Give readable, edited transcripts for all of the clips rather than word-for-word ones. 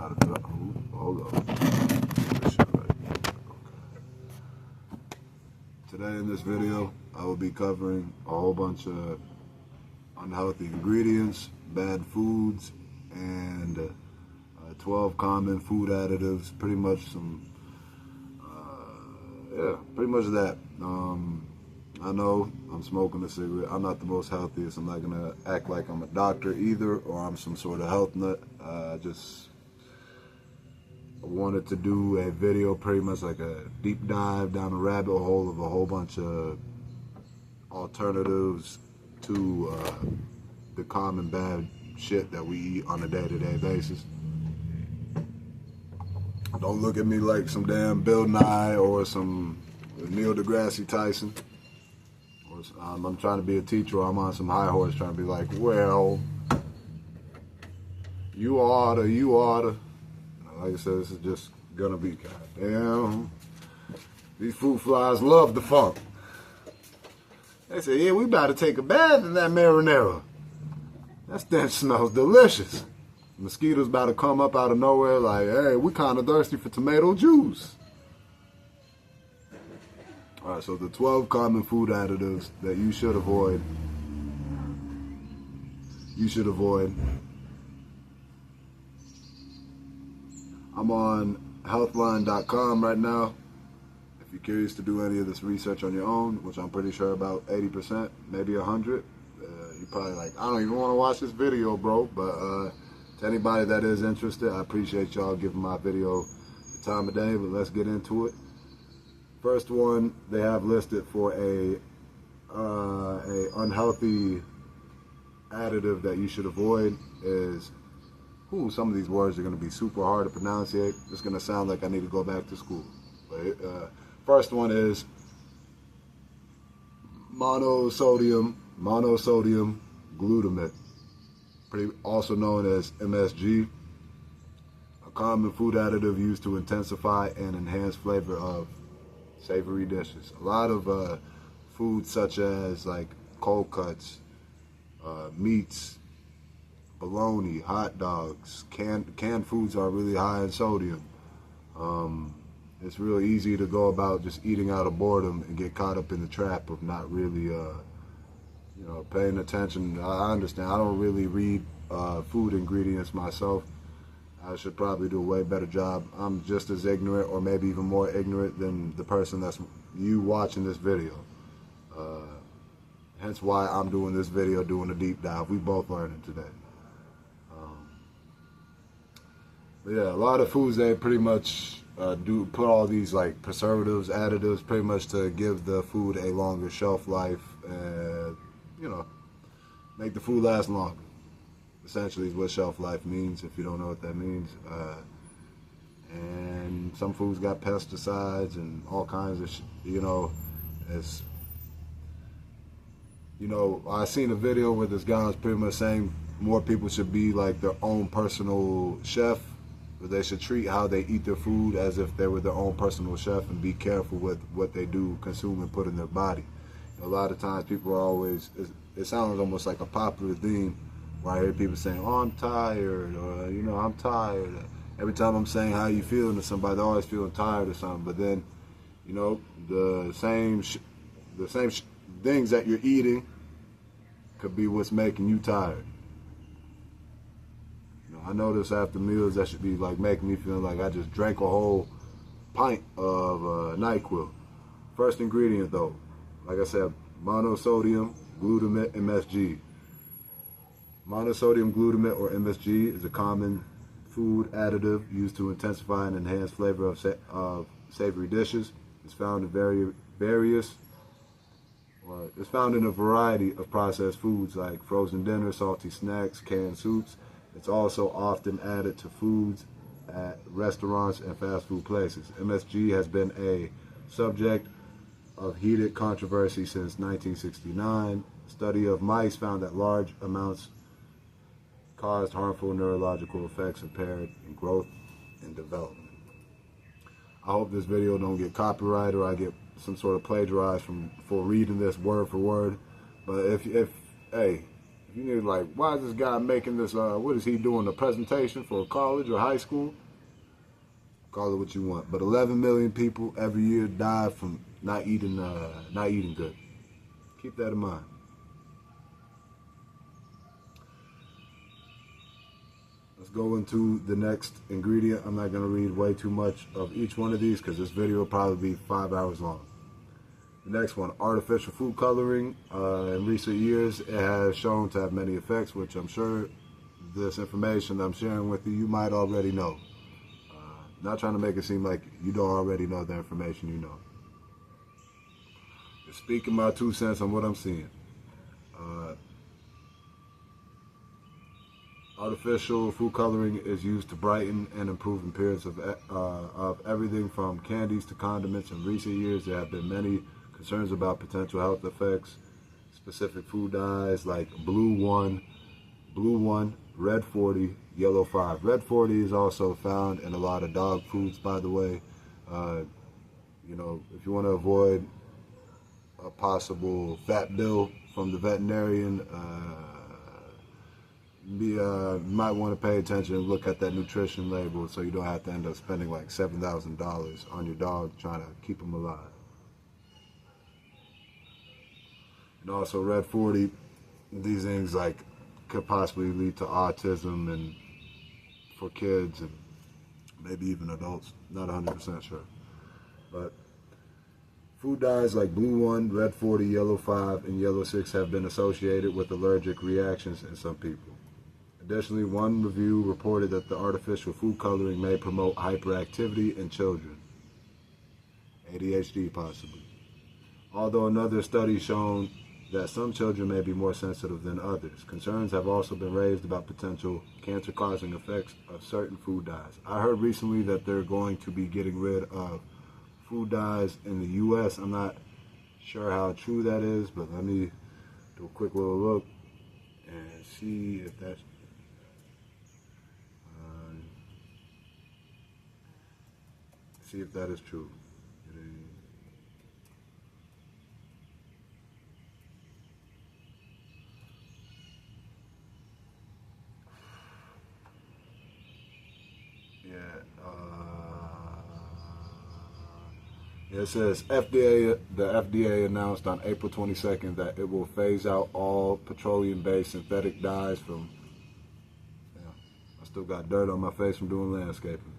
gotta do it. Hold on. This shit right. Okay. Today in this video, I will be covering a whole bunch of unhealthy ingredients, bad foods, and 12 common food additives. Pretty much some, pretty much that. I know I'm smoking a cigarette. I'm not the most healthiest. I'm not gonna act like I'm a doctor either, or I'm some sort of health nut. Just wanted to do a video, pretty much like a deep dive down a rabbit hole of a whole bunch of alternatives to the common bad shit that we eat on a day-to-day basis. Don't look at me like some damn Bill Nye or some Neil deGrasse Tyson. I'm trying to be a teacher, or I'm on some high horse trying to be like, well, you oughta. Like I said, this is just gonna be goddamn. These fruit flies love the funk. They say, yeah, we about to take a bath in that marinara. That stench smells delicious. Mosquitoes about to come up out of nowhere like, hey, we kind of thirsty for tomato juice. All right, so the 12 common food additives that you should avoid. I'm on healthline.com right now. If you're curious to do any of this research on your own, which I'm pretty sure about 80%, maybe 100, you're probably like, I don't even want to watch this video, bro. But to anybody that is interested, I appreciate y'all giving my video the time of day, but let's get into it. First one they have listed for a unhealthy additive that you should avoid is, some of these words are going to be super hard to pronunciate. It's going to sound like I need to go back to school. But, first one is monosodium glutamate, also known as MSG, a common food additive used to intensify and enhance flavor of savory dishes. A lot of foods such as like cold cuts, meats, bologna, hot dogs, canned foods are really high in sodium. It's real easy to go about just eating out of boredom and get caught up in the trap of not really, paying attention. I understand. I don't really read food ingredients myself. I should probably do a way better job. I'm just as ignorant, or maybe even more ignorant than the person that's you watching this video. Hence why I'm doing this video, doing a deep dive. We both learning today. But yeah, a lot of foods, they pretty much do put all these like preservatives, additives, pretty much to give the food a longer shelf life, and make the food last longer. Essentially is what shelf life means, if you don't know what that means. And some foods got pesticides and all kinds of I seen a video where this guy was pretty much saying more people should be like their own personal chef, but they should treat how they eat their food as if they were their own personal chef, and be careful with what they do consume and put in their body. A lot of times people are always, it sounds almost like a popular theme, where I hear people saying, oh, I'm tired, or, I'm tired. Every time I'm saying how you feeling to somebody, they're always feeling tired or something. But then, the same things that you're eating could be what's making you tired. I notice after meals that should be like making me feel like I just drank a whole pint of NyQuil. First ingredient though, like I said, monosodium glutamate MSG. Monosodium glutamate, or MSG, is a common food additive used to intensify and enhance flavor of savory dishes. It's found in it's found in a variety of processed foods like frozen dinners, salty snacks, canned soups. It's also often added to foods at restaurants and fast food places. MSG has been a subject of heated controversy since 1969. A study of mice found that large amounts caused harmful neurological effects, impaired in growth and development. I hope this video don't get copyrighted, or I get some sort of plagiarized for reading this word for word. But if you You need like, why is this guy making this, what is he doing, a presentation for college or high school? Call it what you want. But 11 million people every year die from not eating good. Keep that in mind. Let's go into the next ingredient. I'm not going to read way too much of each one of these because this video will probably be 5 hours long. The next one, artificial food coloring. In recent years, it has shown to have many effects, which I'm sure this information that I'm sharing with you, you might already know. Not trying to make it seem like you don't already know the information you know. Just speaking my 2 cents on what I'm seeing. Artificial food coloring is used to brighten and improve appearance of everything from candies to condiments. In recent years, there have been many concerns about potential health effects. Specific food dyes like blue 1, red 40, yellow 5. Red 40 is also found in a lot of dog foods, by the way. You know, if you want to avoid a possible fat bill from the veterinarian, you might want to pay attention and look at that nutrition label so you don't have to end up spending like $7,000 on your dog trying to keep him alive. And also red 40, these things like could possibly lead to autism and for kids and maybe even adults. Not 100% sure. But food dyes like blue 1, red 40, yellow 5, and yellow 6 have been associated with allergic reactions in some people. Additionally, one review reported that the artificial food coloring may promote hyperactivity in children. ADHD possibly. Although another study shown that some children may be more sensitive than others. Concerns have also been raised about potential cancer-causing effects of certain food dyes. I heard recently that they're going to be getting rid of food dyes in the U.S. I'm not sure how true that is, but let me do a quick little look and see if that's true. It says the FDA announced on April 22nd that it will phase out all petroleum-based synthetic dyes from, I still got dirt on my face from doing landscaping.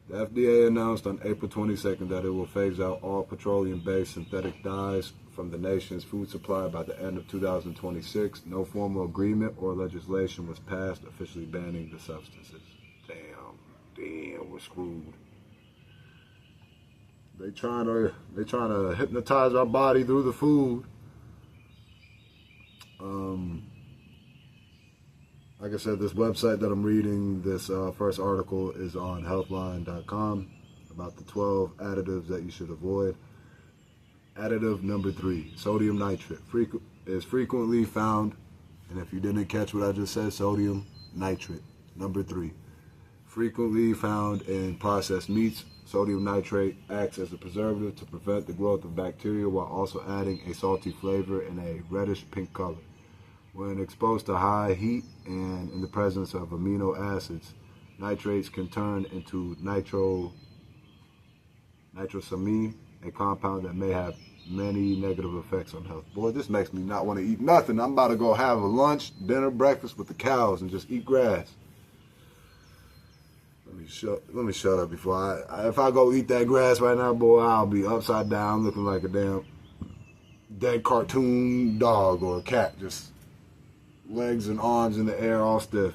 The FDA announced on April 22nd that it will phase out all petroleum-based synthetic dyes from the nation's food supply by the end of 2026. No formal agreement or legislation was passed officially banning the substances. Damn, we're screwed. They trying to hypnotize our body through the food. Like I said, this website that I'm reading, this first article is on healthline.com about the 12 additives that you should avoid. Additive number 3, sodium nitrate, is frequently found, and if you didn't catch what I just said, sodium nitrate, number 3. Frequently found in processed meats, sodium nitrate acts as a preservative to prevent the growth of bacteria while also adding a salty flavor and a reddish pink color. When exposed to high heat and in the presence of amino acids, nitrates can turn into nitrosamine, a compound that may have many negative effects on health. Boy, this makes me not want to eat nothing. I'm about to go have a lunch, dinner, breakfast with the cows and just eat grass. Let me shut up before if I go eat that grass right now, boy, I'll be upside down looking like a damn dead cartoon dog or a cat, just legs and arms in the air all stiff,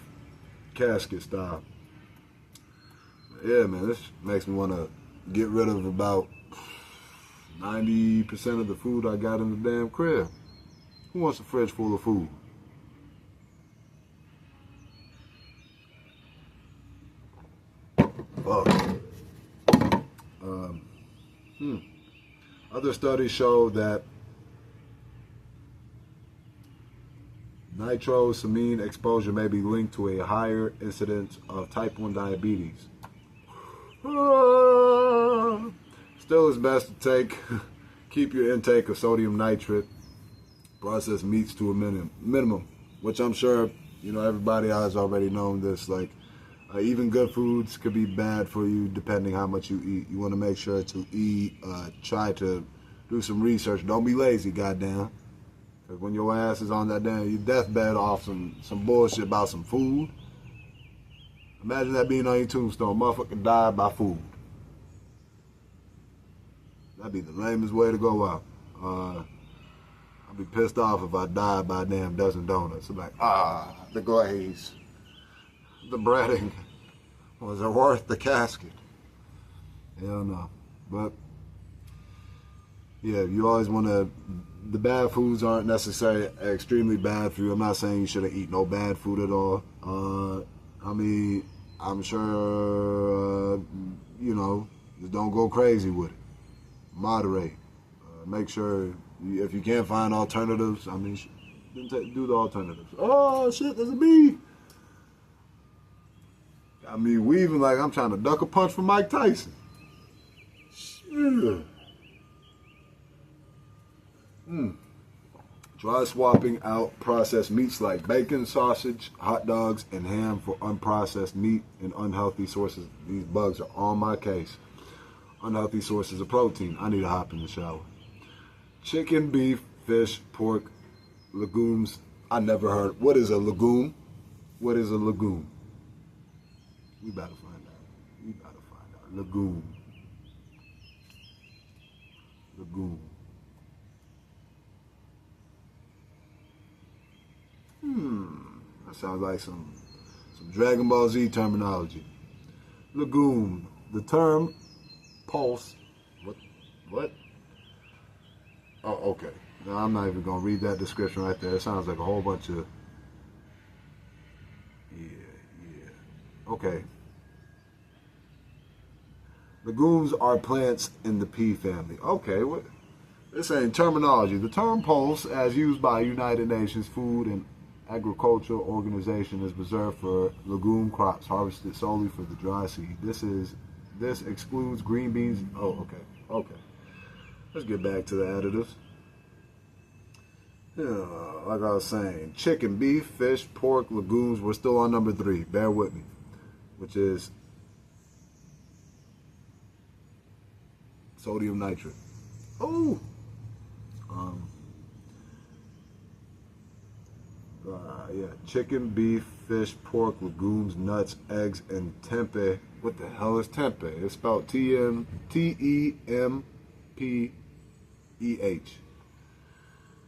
casket style. Yeah, man, this makes me want to get rid of about 90% of the food I got in the damn crib. Who wants a fridge full of food? Other studies show that nitrosamine exposure may be linked to a higher incidence of type 1 diabetes. Still, it's best to keep your intake of sodium nitrate processed meats to a minimum, which I'm sure, everybody has already known this. Like, even good foods could be bad for you depending how much you eat. You want to make sure to eat, try to do some research. Don't be lazy, goddamn. Because when your ass is on that damn your deathbed off some bullshit about some food, imagine that being on your tombstone. Motherfucker died by food. That'd be the lamest way to go out. I'd be pissed off if I died by a damn dozen donuts. I'm like, the glaze, the breading, was it worth the casket? Hell no. But yeah, you always want to. The bad foods aren't necessarily extremely bad for you. I'm not saying you shouldn't eat no bad food at all. I mean, I'm sure just don't go crazy with it. Moderate. Make sure if you can't find alternatives, I mean, do the alternatives. Oh shit, there's a bee. I mean, weaving like I'm trying to duck a punch from Mike Tyson. Shit. Try swapping out processed meats like bacon, sausage, hot dogs, and ham for unprocessed meat and unhealthy sources. These bugs are on my case. Unhealthy sources of protein. I need to hop in the shower. Chicken, beef, fish, pork, legumes. I never heard. What is a legume? What is a legume? We better find out. Legume. That sounds like some Dragon Ball Z terminology. Legume. The term pulse. What? Oh, okay. No, I'm not even gonna read that description right there. It sounds like a whole bunch of. Yeah. Okay. Legumes are plants in the pea family. Okay, what? This ain't terminology. The term pulse, as used by United Nations Food and Agricultural Organization, is reserved for legume crops harvested solely for the dry seed. This excludes green beans. Oh, okay. Let's get back to the additives. Like I was saying, chicken, beef, fish, pork, legumes. We're still on number 3. Bear with me, which is sodium nitrate. Oh. Chicken, beef, fish, pork, legumes, nuts, eggs, and tempeh. What the hell is tempeh? It's spelled T-E-M-P-E-H.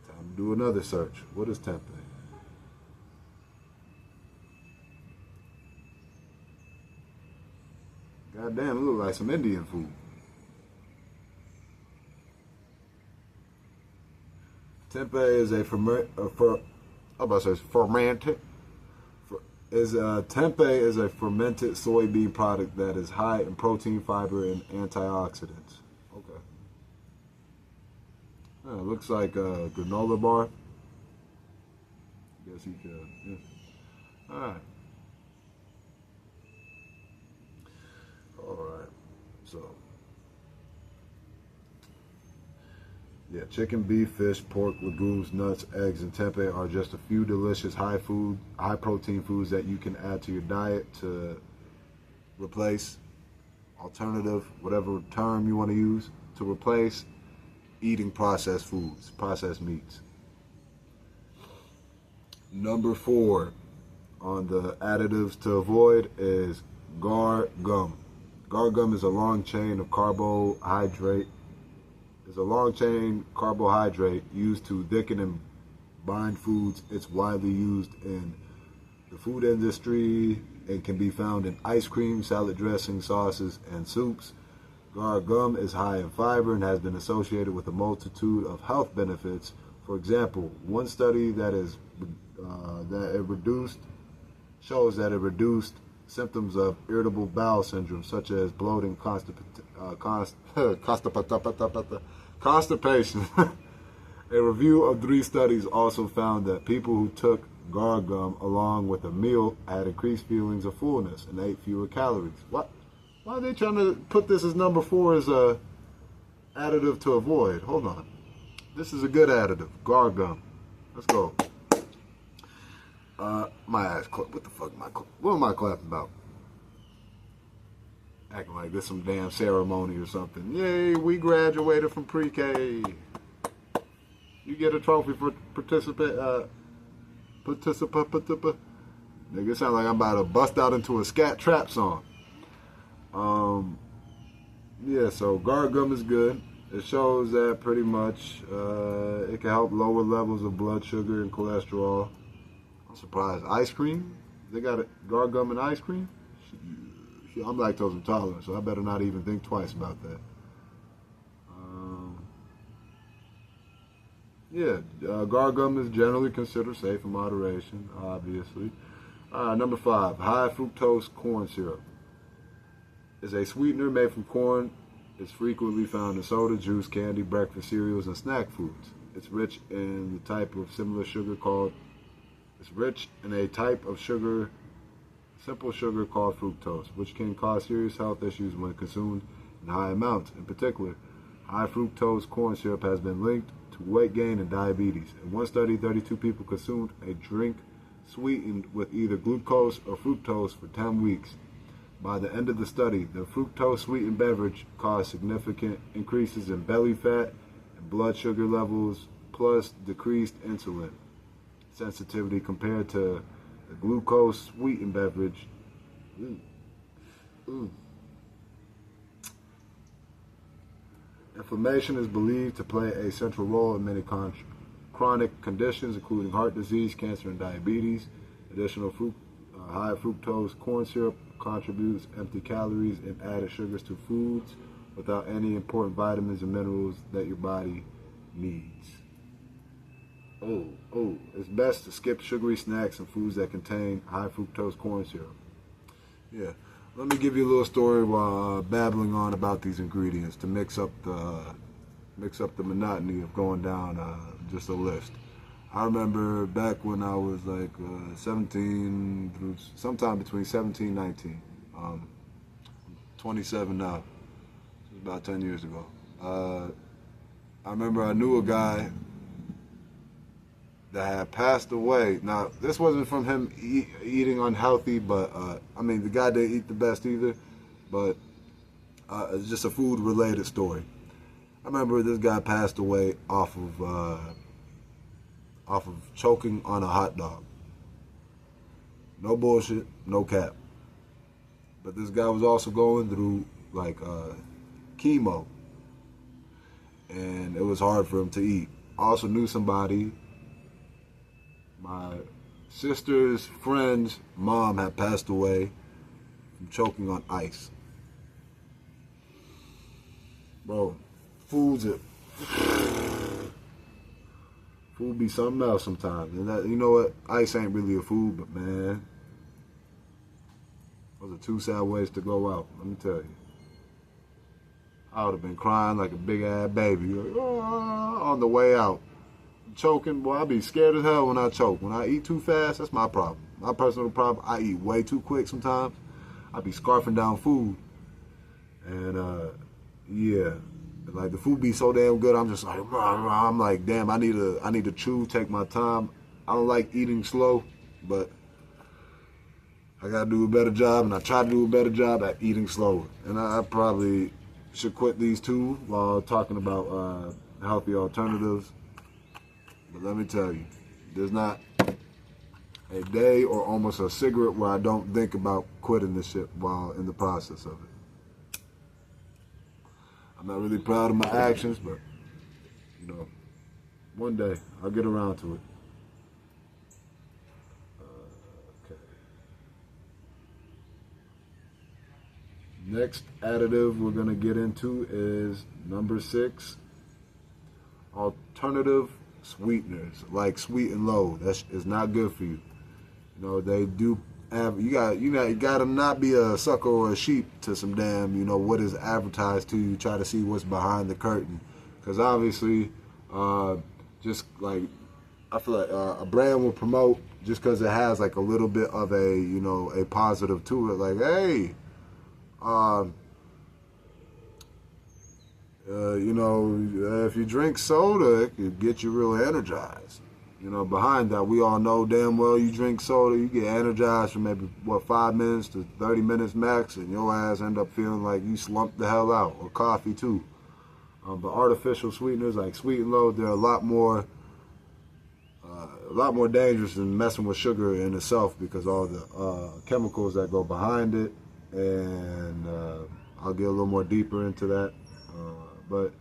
Time to do another search. What is tempeh? Goddamn, it looks like some Indian food. Tempeh is a tempeh is a fermented soybean product that is high in protein, fiber, and antioxidants. Okay. It looks like a granola bar. Guess you could. Yeah. All right. So. Yeah, chicken, beef, fish, pork, legumes, nuts, eggs, and tempeh are just a few delicious high protein foods that you can add to your diet to replace, alternative, whatever term you want to use, to replace eating processed foods, processed meats. Number 4 on the additives to avoid is gar gum. Gar gum is a long chain carbohydrate used to thicken and bind foods. It's widely used in the food industry and can be found in ice cream, salad dressing, sauces, and soups. Gar gum is high in fiber and has been associated with a multitude of health benefits. For example, one study shows that it reduced symptoms of irritable bowel syndrome, such as bloating, constipation. A review of 3 studies also found that people who took gar gum along with a meal had increased feelings of fullness and ate fewer calories. What? Why are they trying to put this as number 4 as a additive to avoid? Hold on. This is a good additive, gar gum. Let's go. My ass. What the fuck am I? What am I clapping about? Acting like this some damn ceremony or something. Yay, we graduated from pre-K. You get a trophy for participate. Nigga, it sound like I'm about to bust out into a scat trap song. Yeah, so guar gum is good. It shows that pretty much it can help lower levels of blood sugar and cholesterol. I'm surprised. Ice cream? They got guar gum and ice cream? I'm lactose intolerant, so I better not even think twice about that. Yeah, guar gum is generally considered safe in moderation, obviously. Number 5, high fructose corn syrup. Is a sweetener made from corn. It's frequently found in soda, juice, candy, breakfast cereals, and snack foods. It's rich in the type of similar sugar called. It's rich in a type of sugar, simple sugar called fructose, which can cause serious health issues when consumed in high amounts. In particular, high fructose corn syrup has been linked to weight gain and diabetes. In one study, 32 people consumed a drink sweetened with either glucose or fructose for 10 weeks. By the end of the study, the fructose-sweetened beverage caused significant increases in belly fat and blood sugar levels, plus decreased insulin sensitivity compared to the glucose-sweetened beverage. Inflammation is believed to play a central role in many chronic conditions, including heart disease, cancer, and diabetes. Additional high fructose corn syrup contributes empty calories and added sugars to foods without any important vitamins and minerals that your body needs. It's best to skip sugary snacks and foods that contain high fructose corn syrup. Yeah, let me give you a little story while babbling on about these ingredients to mix up the monotony of going down just a list. I remember back when I was like 17 through sometime between 17 and 19. I'm 27 now. This was about 10 years ago. I remember I knew a guy that had passed away. Now, this wasn't from him eating unhealthy, but I mean, the guy didn't eat the best either, but it's just a food-related story. I remember this guy passed away off of choking on a hot dog. No bullshit, no cap. But this guy was also going through like chemo, and it was hard for him to eat. I also knew somebody, my sister's friend's mom had passed away from choking on ice. Bro, food be something else sometimes. And that, you know what? Ice ain't really a food, but man, those are two sad ways to go out. Let me tell you. I would have been crying like a big ass baby on the way out. Choking, boy, I be scared as hell when I choke. When I eat too fast, that's my problem. My personal problem, I eat way too quick sometimes. I be scarfing down food. And yeah. Like the food be so damn good, I'm just like, I'm like, damn, I need to chew, take my time. I don't like eating slow, but I gotta do a better job, and I try to do a better job at eating slower. And I probably should quit these two while talking about healthy alternatives. But let me tell you, there's not a day or almost a cigarette where I don't think about quitting this shit while in the process of it. I'm not really proud of my actions, but, you know, one day I'll get around to it. Okay. Next additive we're going to get into is number 6, alternative sweeteners, like Sweet and Low. That is not good for you. You know, they do have, you gotta not be a sucker or a sheep to some damn, you know, what is advertised to you. Try to see what's behind the curtain, because obviously, just like I feel like a brand will promote just because it has like a little bit of a, you know, a positive to it. Like, hey, you know, if you drink soda, it could get you real energized. You know, behind that, we all know damn well you drink soda, you get energized for maybe, 5 minutes to 30 minutes max, and your ass end up feeling like you slumped the hell out, or coffee too. But artificial sweeteners like Sweet and Low, they're a lot more dangerous than messing with sugar in itself because all the chemicals that go behind it, and I'll get a little more deeper into that. But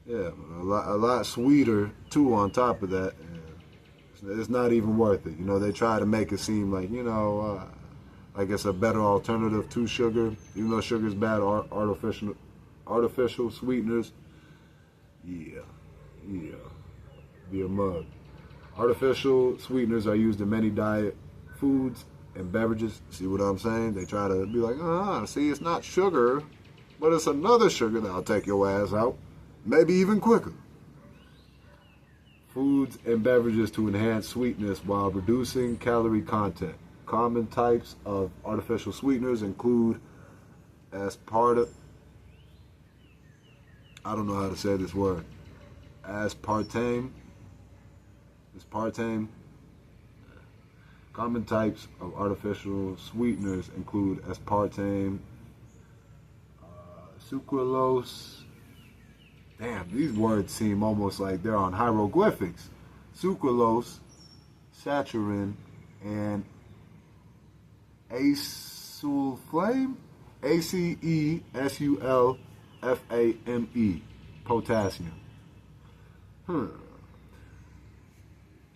yeah, a lot sweeter too on top of that. And it's not even worth it. You know, they try to make it seem like, like it's a better alternative to sugar, even though sugar's bad. Artificial sweeteners, yeah, be a mug. Artificial sweeteners are used in many diet foods and beverages. See what I'm saying? They try to be like, see, it's not sugar, but it's another sugar that'll take your ass out, maybe even quicker. Foods and beverages to enhance sweetness while reducing calorie content. Common types of artificial sweeteners include aspartame. I don't know how to say this word. Aspartame. Common types of artificial sweeteners include aspartame, sucralose. Damn, these words seem almost like they're on hieroglyphics. Sucralose, saccharin, and acesulfame. ACESULFAME. Potassium.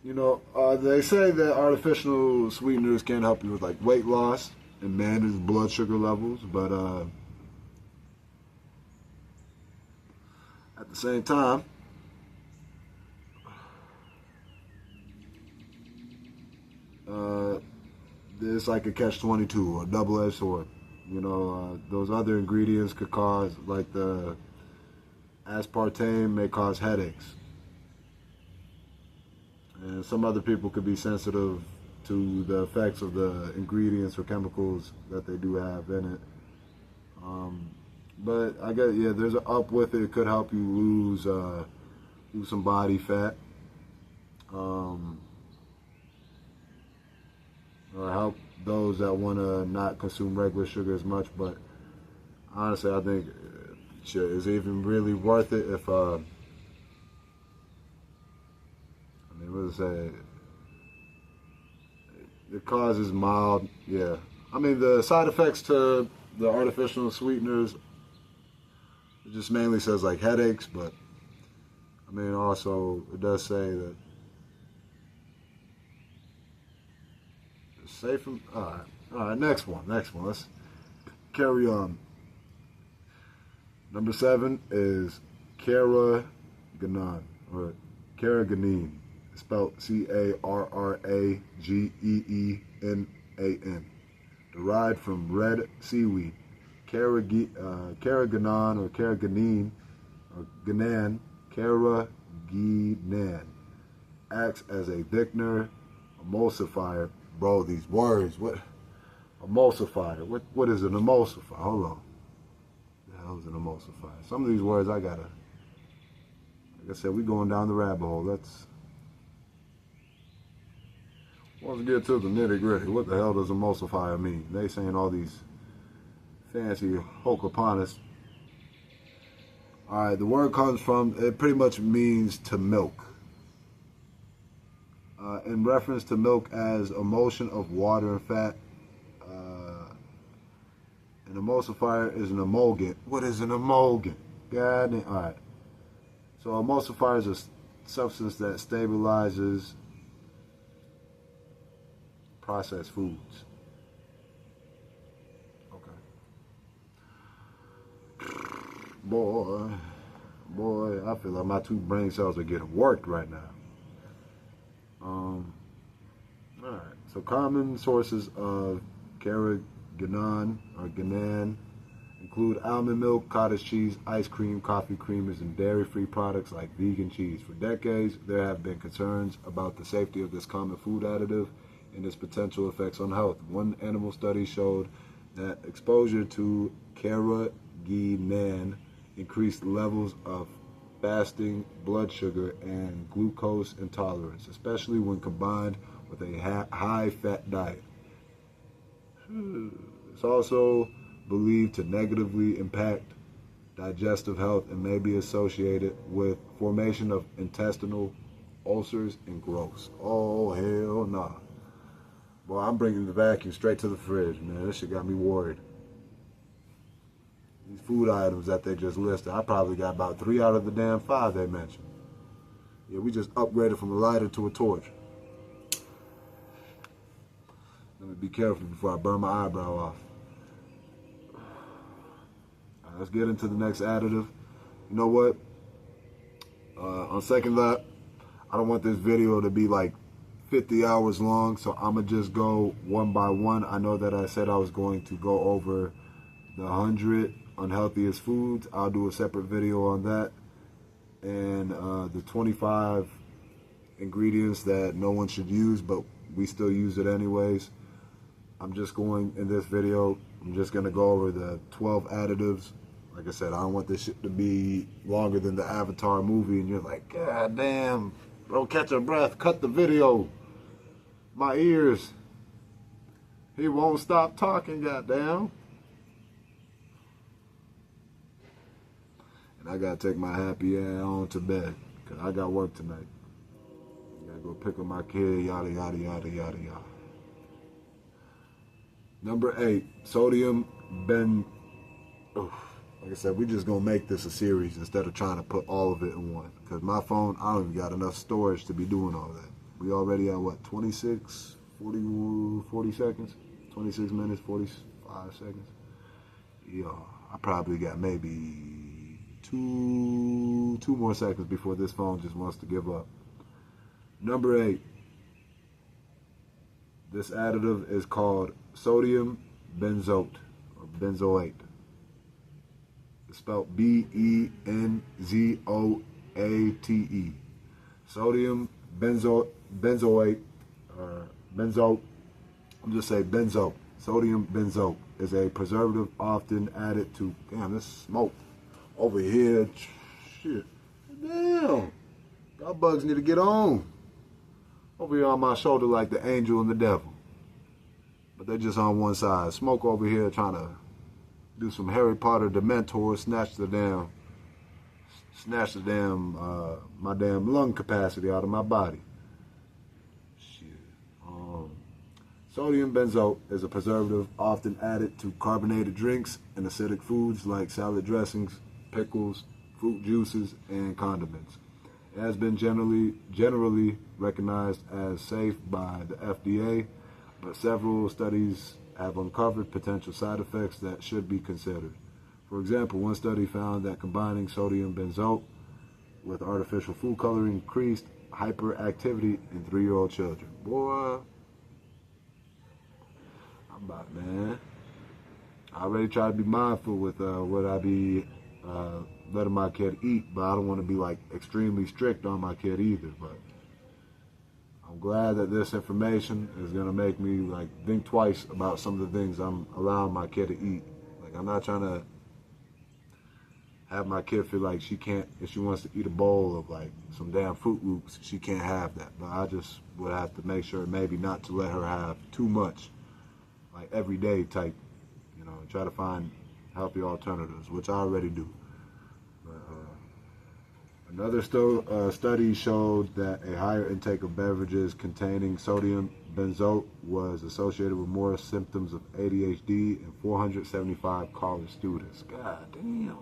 You know, they say that artificial sweeteners can help you with like weight loss and manage blood sugar levels, but at the same time, it's like a catch-22 or a double-edged sword. You know, those other ingredients could cause, like the aspartame may cause headaches. And some other people could be sensitive to the effects of the ingredients or chemicals that they do have in it. But I guess, yeah, there's an up with it. It could help you lose some body fat. Or help those that want to not consume regular sugar as much. But honestly, I think shit, is it even really worth it if what does it say? It causes mild, yeah. I mean, the side effects to the artificial sweeteners, it just mainly says like headaches, but I mean, also it does say that it's safe from. All right. Next one. Let's carry on. Number 7 is carrageenan or carrageenan. Spelled CARRAGEENAN, derived from red seaweed. Carrageenan or carrageenan or carrageenan acts as a thickener, emulsifier. Bro, these words, what? Emulsifier. What is an emulsifier? Hold on. What the hell is an emulsifier? Some of these words I gotta. Like I said, we going down the rabbit hole. Let's get to the nitty gritty. What the hell does emulsifier mean? They saying all these fancy hocus. All right, the word comes from, it pretty much means to milk. In reference to milk as emulsion of water and fat. An emulsifier is an emulgent. What is an emulgent? God damn. All right. So emulsifier is a substance that stabilizes processed foods. Okay. Boy, I feel like my 2 brain cells are getting worked right now. Alright, so common sources of carrageenan or geenan include almond milk, cottage cheese, ice cream, coffee creamers, and dairy-free products like vegan cheese. For decades, there have been concerns about the safety of this common food additive and its potential effects on health. One animal study showed that exposure to carrageenan increased levels of fasting blood sugar and glucose intolerance, especially when combined with a high-fat diet. It's also believed to negatively impact digestive health and may be associated with formation of intestinal ulcers and growths. Oh, hell nah. Boy, I'm bringing the vacuum straight to the fridge, man. This shit got me worried. These food items that they just listed, I probably got about 3 out of the damn 5 they mentioned. Yeah, we just upgraded from a lighter to a torch. Let me be careful before I burn my eyebrow off. All right, let's get into the next additive. You know what? On second thought, I don't want this video to be like 50 hours long, so I'm going to just go one by one. I know that I said I was going to go over the 100 unhealthiest foods. I'll do a separate video on that. And the 25 ingredients that no one should use, but we still use it anyways. I'm just going, in this video, I'm just going to go over the 12 additives. Like I said, I don't want this shit to be longer than the Avatar movie, and you're like, God damn, bro, catch your breath, cut the video. My ears. He won't stop talking, goddamn. And I gotta take my happy ass on to bed, because I got work tonight. I gotta go pick up my kid, yada, yada, yada, yada, yada. Number 8, sodium like I said, we just gonna make this a series instead of trying to put all of it in one. Because my phone, I don't even got enough storage to be doing all that. We already at what, 40 seconds? 26 minutes, 45 seconds? Yeah, I probably got maybe two more seconds before this phone just wants to give up. Number 8. This additive is called sodium benzoate, or benzoate. It's spelled B-E-N-Z-O-A-T-E. Sodium benzoate, or benzoate, I'm just saying benzoate. Sodium benzoate is a preservative often added to, damn, this smoke over here, shit, damn, y'all bugs need to get on. Over here on my shoulder like the angel and the devil. But they're just on one side. Smoke over here trying to do some Harry Potter Dementor, snatch the damn, my damn lung capacity out of my body. Shit. Sodium benzoate is a preservative often added to carbonated drinks and acidic foods like salad dressings, pickles, fruit juices, and condiments. It has been generally recognized as safe by the FDA, but several studies have uncovered potential side effects that should be considered. For example, one study found that combining sodium benzoate with artificial food coloring increased hyperactivity in 3-year-old children. Boy, I'm about, man. I already try to be mindful with what I be letting my kid eat, but I don't want to be like extremely strict on my kid either. But I'm glad that this information is gonna make me like think twice about some of the things I'm allowing my kid to eat. Like, I'm not trying to have my kid feel like she can't, if she wants to eat a bowl of like some damn Fruit Loops, she can't have that. But I just would have to make sure maybe not to let her have too much, like everyday type, you know, and try to find healthy alternatives, which I already do. Another study showed that a higher intake of beverages containing sodium benzoate was associated with more symptoms of ADHD in 475 college students. God damn.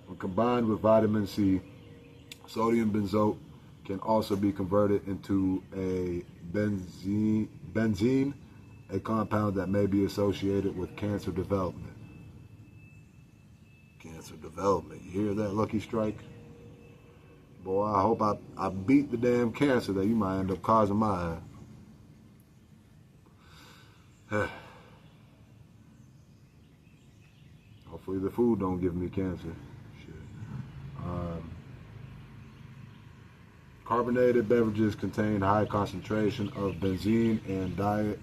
When combined with vitamin C, sodium benzoate can also be converted into a benzene, a compound that may be associated with cancer development. Cancer development. You hear that, Lucky Strike? Boy, I hope I beat the damn cancer that you might end up causing mine. Hopefully the food don't give me cancer. Shit. Carbonated beverages contain high concentration of benzene, and diet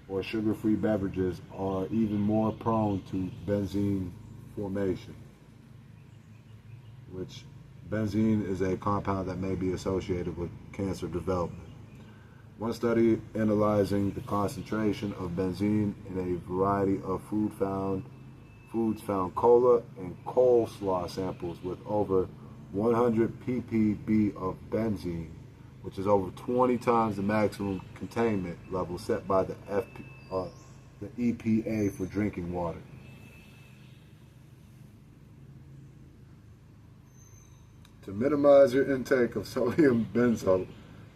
or sugar-free beverages are even more prone to benzene formation, which Benzene is a compound that may be associated with cancer development. One study analyzing the concentration of benzene in a variety of foods found cola and coleslaw samples with over 100 ppb of benzene, which is over 20 times the maximum containment level set by the EPA for drinking water. To minimize your intake of sodium benzoate,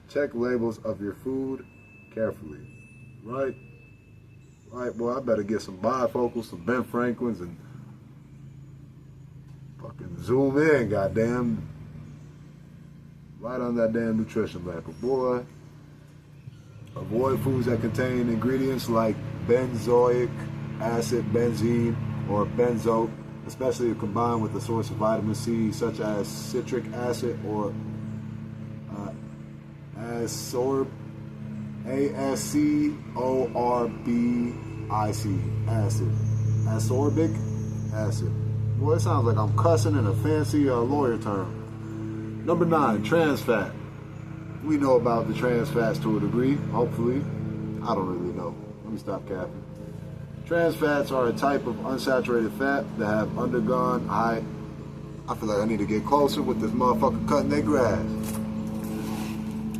check labels of your food carefully. Right? Right, boy, I better get some bifocals, some Ben Franklins, and fucking zoom in, goddamn. Right on that damn nutrition label, boy. Avoid foods that contain ingredients like benzoic acid, benzene, or benzoate, especially if combined with a source of vitamin C, such as citric acid or ascorbic acid. Ascorbic acid. Boy, it sounds like I'm cussing in a fancy lawyer term. Number 9, trans fat. We know about the trans fats to a degree, hopefully. I don't really know. Let me stop capping. Trans fats are a type of unsaturated fat that have undergone I feel like I need to get closer with this motherfucker cutting their grass.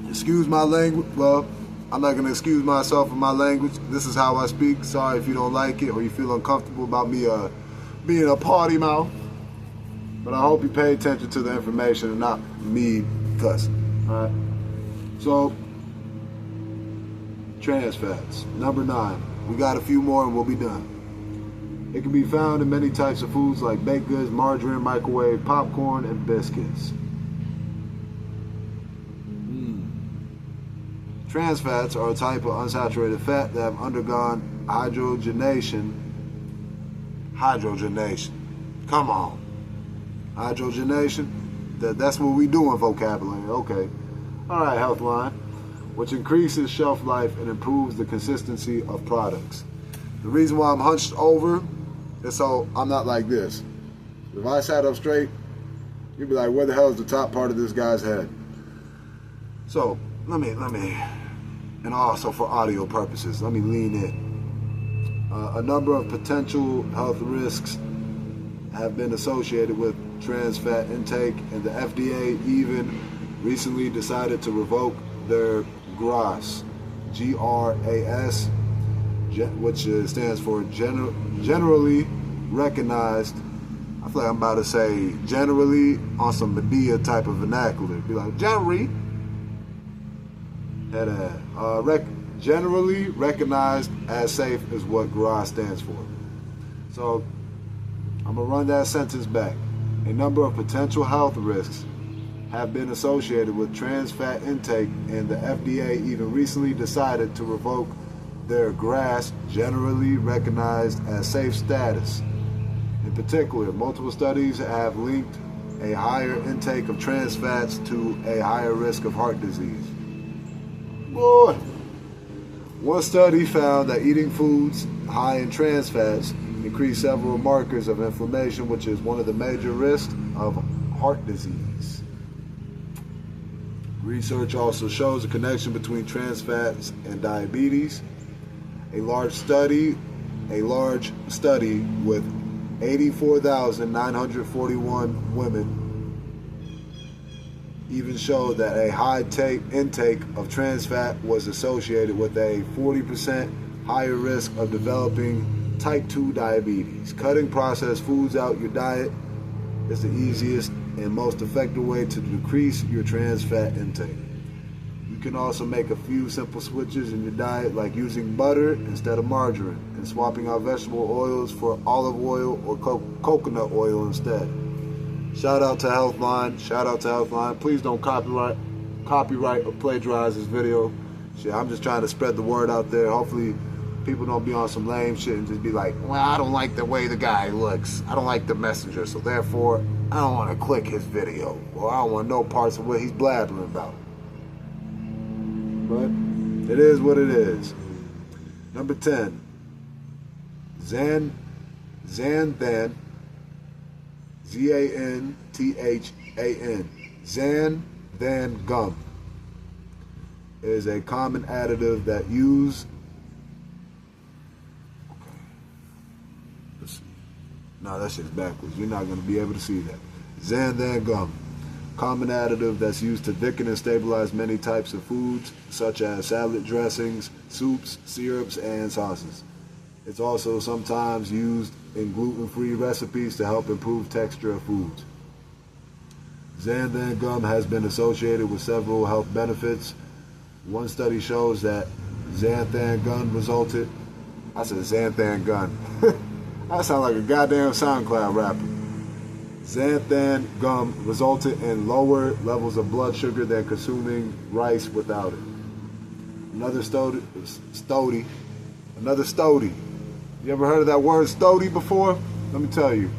Excuse my language. Well, I'm not going to excuse myself for my language. This is how I speak. Sorry if you don't like it or you feel uncomfortable about me being a party mouth. But I hope you pay attention to the information and not me cussing. Alright? So, trans fats. Number 9. We got a few more and we'll be done. It can be found in many types of foods like baked goods, margarine, microwave, popcorn, and biscuits. Trans fats are a type of unsaturated fat that have undergone hydrogenation. Come on. Hydrogenation? That's what we do in vocabulary. Okay. Alright, Healthline. Which increases shelf life and improves the consistency of products. The reason why I'm hunched over is so I'm not like this. If I sat up straight, you'd be like, where the hell is the top part of this guy's head? So, let me, and also for audio purposes, let me lean in. A number of potential health risks have been associated with trans fat intake, and the FDA even recently decided to revoke their GRAS, G-R-A-S, which stands for generally recognized. I feel like I'm about to say generally on some Medea type of vernacular. Be like, generally, generally recognized as safe is what GRAS stands for. So, I'm going to run that sentence back. A number of potential health risks have been associated with trans fat intake, and the FDA even recently decided to revoke their GRAS, generally recognized as safe status. In particular, multiple studies have linked a higher intake of trans fats to a higher risk of heart disease. Boy! One study found that eating foods high in trans fats increased several markers of inflammation, which is one of the major risks of heart disease. Research also shows a connection between trans fats and diabetes. A large study with 84,941 women even showed that a high intake of trans fat was associated with a 40% higher risk of developing type 2 diabetes. Cutting processed foods out your diet is the easiest and most effective way to decrease your trans fat intake. You can also make a few simple switches in your diet, like using butter instead of margarine and swapping out vegetable oils for olive oil or coconut oil instead. Shout out to Healthline. Shout out to Healthline. Please don't copyright or plagiarize this video. Shit, I'm just trying to spread the word out there. Hopefully people don't be on some lame shit and just be like, well, I don't like the way the guy looks. I don't like the messenger, so therefore I don't want to click his video, or I don't want no parts of what he's blabbering about. But it is what it is. Number 10, Zanthan. Xanthan gum is a common additive that used. Okay. Let's see. No, that shit's backwards. You're not going to be able to see that. Xanthan gum. Common additive that's used to thicken and stabilize many types of foods, such as salad dressings, soups, syrups, and sauces. It's also sometimes used in gluten-free recipes to help improve texture of foods. Xanthan gum has been associated with several health benefits. One study shows that xanthan gum resulted. I said xanthan gum. I sound like a goddamn SoundCloud rapper. Xanthan gum resulted in lower levels of blood sugar than consuming rice without it. Another study. You ever heard of that word stody before? Let me tell you.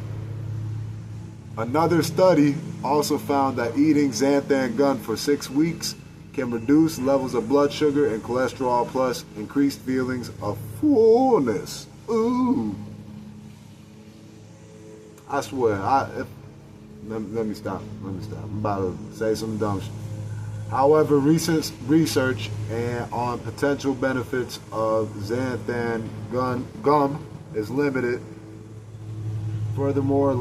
Another study also found that eating xanthan gum for 6 weeks can reduce levels of blood sugar and cholesterol, plus increased feelings of fullness. Ooh. I swear, let me stop. I'm about to say some dumb shit. However, recent research on potential benefits of xanthan gum is limited. Furthermore,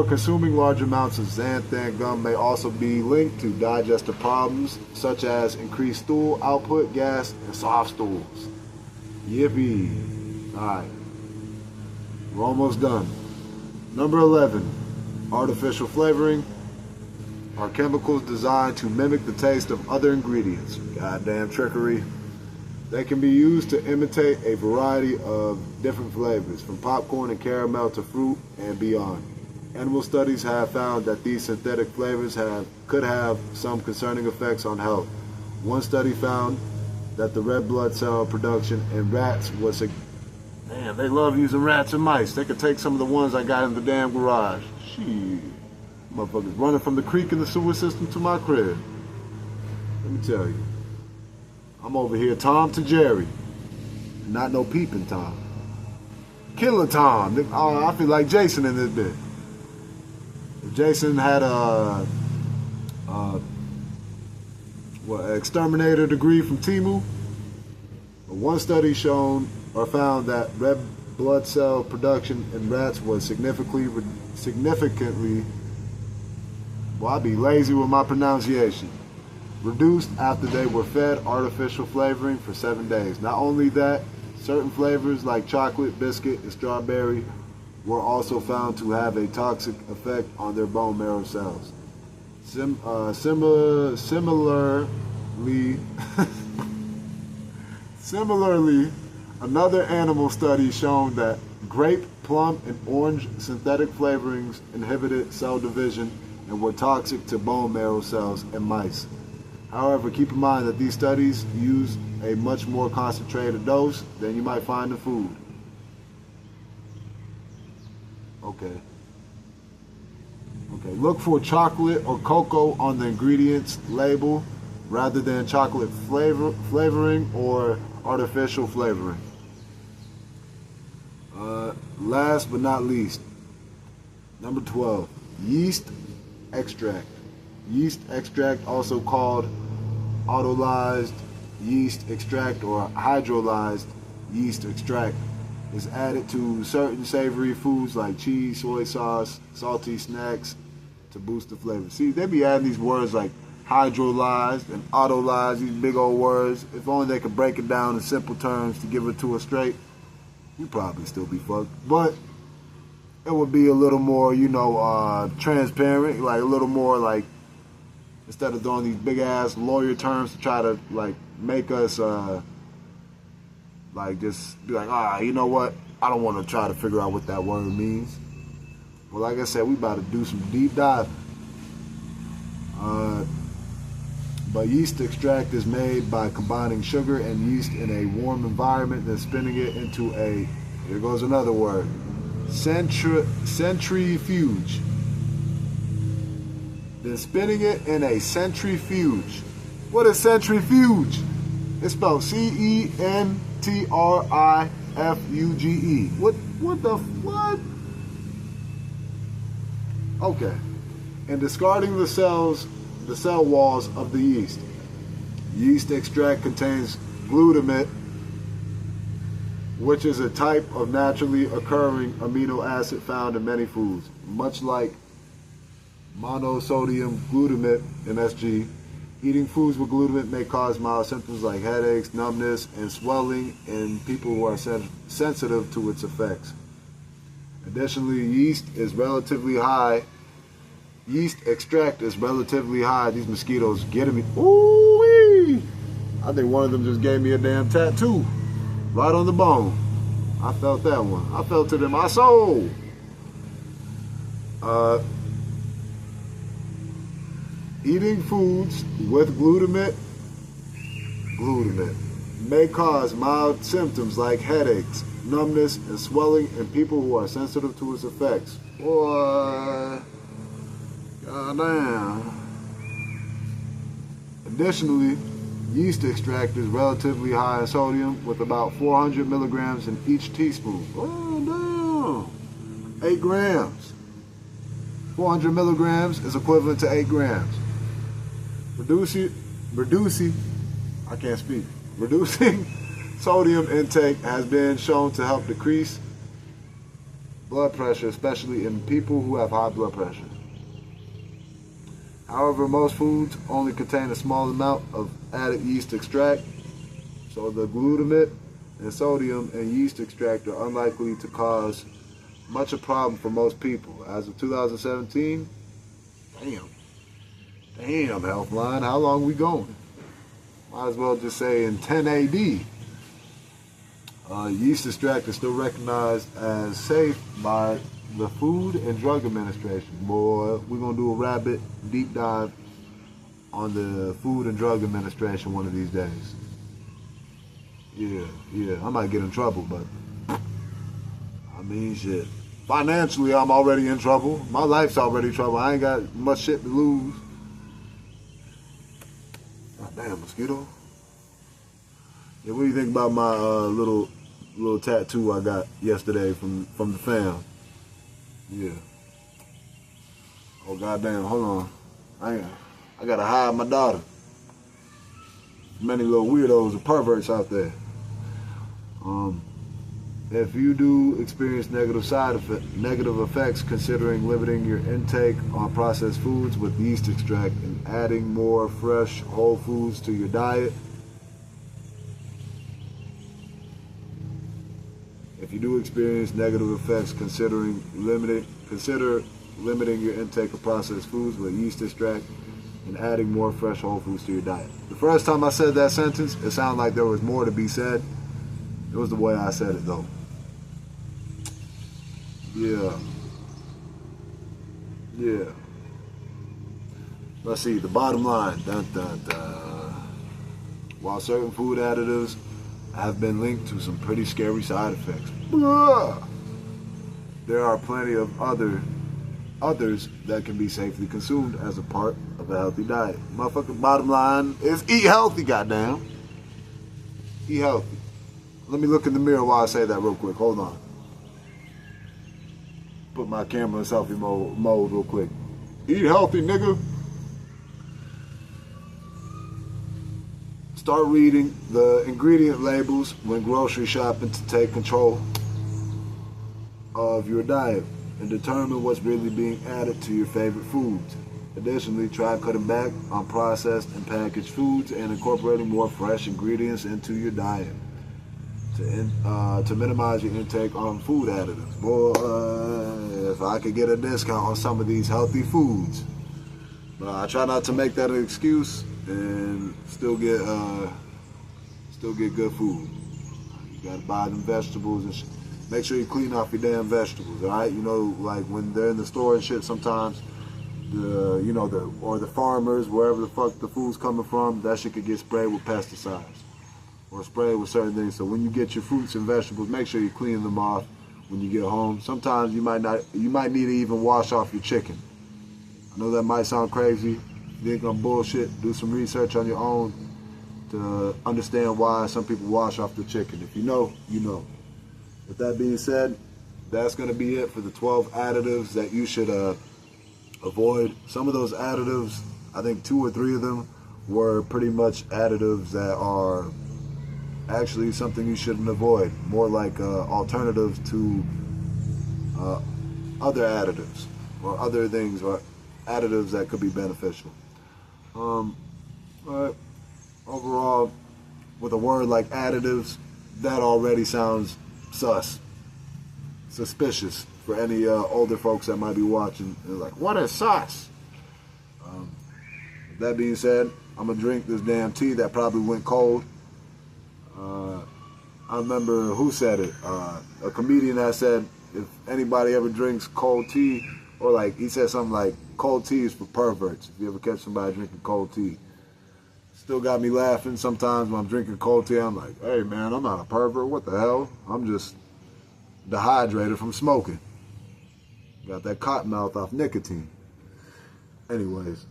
consuming large amounts of xanthan gum may also be linked to digestive problems, such as increased stool output, gas, and soft stools. Yippee. Alright. We're almost done. Number 11. Artificial flavoring are chemicals designed to mimic the taste of other ingredients. Goddamn trickery. They can be used to imitate a variety of different flavors, from popcorn and caramel to fruit and beyond. Animal studies have found that these synthetic flavors could have some concerning effects on health. One study found that the red blood cell production in rats was damn, they love using rats and mice. They could take some of the ones I got in the damn garage. Shit. Motherfuckers running from the creek in the sewer system to my crib. Let me tell you. I'm over here Tom to Jerry. Not no peeping Tom. Killer Tom. Oh, I feel like Jason in this bit. If Jason had an exterminator degree from Timu, one study found that red blood cell production in rats was significantly, well, I'd be lazy with my pronunciation, reduced after they were fed artificial flavoring for 7 days. Not only that, certain flavors like chocolate, biscuit, and strawberry were also found to have a toxic effect on their bone marrow cells. Similarly, another animal study shown that grape, plum, and orange synthetic flavorings inhibited cell division and were toxic to bone marrow cells in mice. However, keep in mind that these studies use a much more concentrated dose than you might find in food. Okay. Look for chocolate or cocoa on the ingredients label rather than chocolate flavoring or artificial flavoring. Last but not least, number 12, yeast extract. Yeast extract, also called autolyzed yeast extract or hydrolyzed yeast extract, is added to certain savory foods like cheese, soy sauce, salty snacks to boost the flavor. See, they be adding these words like hydrolyzed and autolyzed, these big old words. If only they could break it down in simple terms to give it to us straight, we'd probably still be fucked. But it would be a little more, transparent, like a little more like, instead of throwing these big ass lawyer terms to try to like make us just be like, you know what? I don't want to try to figure out what that word means. Well, like I said, we about to do some deep diving. But yeast extract is made by combining sugar and yeast in a warm environment, then spinning it into here goes another word, centrifuge. Then spinning it in a centrifuge. What is centrifuge? It's spelled Centrifuge. What? Okay. And discarding the cell walls of the yeast. Yeast extract contains glutamate, which is a type of naturally occurring amino acid found in many foods. Much like monosodium glutamate, MSG, eating foods with glutamate may cause mild symptoms like headaches, numbness, and swelling in people who are sensitive to its effects. Additionally, yeast extract is relatively high. These mosquitoes getting me. Ooh-wee! I think one of them just gave me a damn tattoo. Right on the bone. I felt that one. I felt it in my soul. Eating foods with glutamate may cause mild symptoms like headaches, numbness, and swelling in people who are sensitive to its effects. Boy, goddamn. Additionally, yeast extract is relatively high in sodium with about 400 milligrams in each teaspoon. Oh, damn. 8 grams. 400 milligrams is equivalent to 8 grams. Reducing sodium intake has been shown to help decrease blood pressure, especially in people who have high blood pressure. However, most foods only contain a small amount of added yeast extract, so the glutamate and sodium in yeast extract are unlikely to cause much a problem for most people. As of 2017, damn, Healthline, how long we going? Might as well just say in 10 AD. Yeast extract is still recognized as safe by the Food and Drug Administration. Boy, we're going to do a rabbit deep dive on the Food and Drug Administration one of these days. Yeah, I might get in trouble, but I mean, shit. Financially, I'm already in trouble. My life's already in trouble. I ain't got much shit to lose. God damn, mosquito. Yeah, what do you think about my little tattoo I got yesterday from the fam? Yeah. Oh goddamn, hold on. I gotta hide my daughter. Many little weirdos and perverts out there. If you do experience negative effects, considering limiting your intake on processed foods with yeast extract and adding more fresh whole foods to your diet. If you do experience negative effects, consider limiting your intake of processed foods with yeast extract and adding more fresh whole foods to your diet. The first time I said that sentence, it sounded like there was more to be said. It was the way I said it though. Yeah. Let's see, the bottom line. Dun, dun, dun. While certain food additives have been linked to some pretty scary side effects, there are plenty of others that can be safely consumed as a part of a healthy diet. Motherfucking bottom line is eat healthy, goddamn. Eat healthy. Let me look in the mirror while I say that real quick. Hold on. Put my camera in selfie mode real quick. Eat healthy, nigga. Start reading the ingredient labels when grocery shopping to take control of your diet and determine what's really being added to your favorite foods. Additionally, try cutting back on processed and packaged foods and incorporating more fresh ingredients into your diet to minimize your intake on food additives. Boy, if I could get a discount on some of these healthy foods. But I try not to make that an excuse and still get good food. You gotta buy them vegetables and make sure you clean off your damn vegetables, alright? You know, like when they're in the store and shit sometimes, the farmers, wherever the fuck the food's coming from, that shit could get sprayed with pesticides or sprayed with certain things. So when you get your fruits and vegetables, make sure you clean them off when you get home. Sometimes you might need to even wash off your chicken. I know that might sound crazy. You think I'm bullshit, do some research on your own to understand why some people wash off the chicken. If you know, you know. With that being said, that's going to be it for the 12 additives that you should avoid. Some of those additives, I think 2 or 3 of them were pretty much additives that are actually something you shouldn't avoid. More like alternatives to other additives or other things or additives that could be beneficial. But overall, with a word like additives, that already sounds suspicious for any older folks that might be watching. They're like, what is sus? With that being said, I'm gonna drink this damn tea that probably went cold. I remember who said it, a comedian that said if anybody ever drinks cold tea, or like he said something like cold tea is for perverts. If you ever catch somebody drinking cold tea, still got me laughing sometimes when I'm drinking cold tea. I'm like, hey man, I'm not a pervert, what the hell? I'm just dehydrated from smoking. Got that cotton mouth off nicotine. Anyways,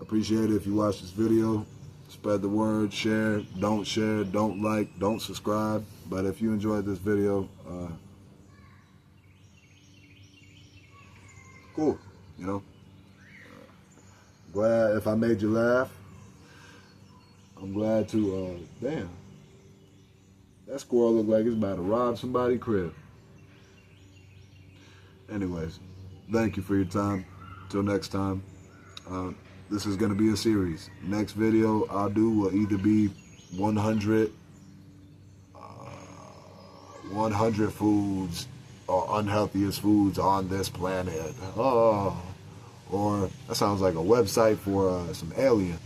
appreciate it if you watch this video. Spread the word, share, don't like, don't subscribe. But if you enjoyed this video, cool, you know. Glad if I made you laugh. I'm glad to, damn. That squirrel look like it's about to rob somebody's crib. Anyways, thank you for your time. Till next time. This is going to be a series. Next video I'll do will either be 100 foods or unhealthiest foods on this planet. Oh, or that sounds like a website for some alien.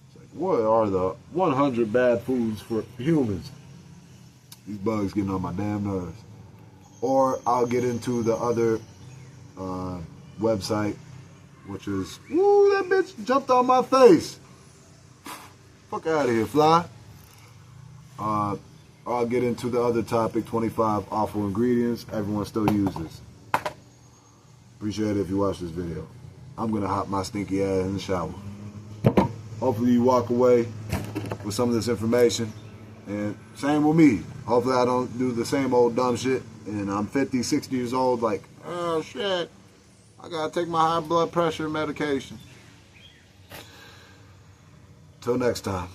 It's like, what are the 100 bad foods for humans? These bugs getting on my damn nerves. Or I'll get into the other website, which is, woo, that bitch jumped on my face. Fuck out of here, fly. I'll get into the other topic, 25 awful ingredients everyone still uses. Appreciate it if you watch this video. I'm gonna hop my stinky ass in the shower. Hopefully you walk away with some of this information. And same with me. Hopefully I don't do the same old dumb shit. And I'm 50, 60 years old, like, oh shit, I gotta take my high blood pressure medication. Till next time.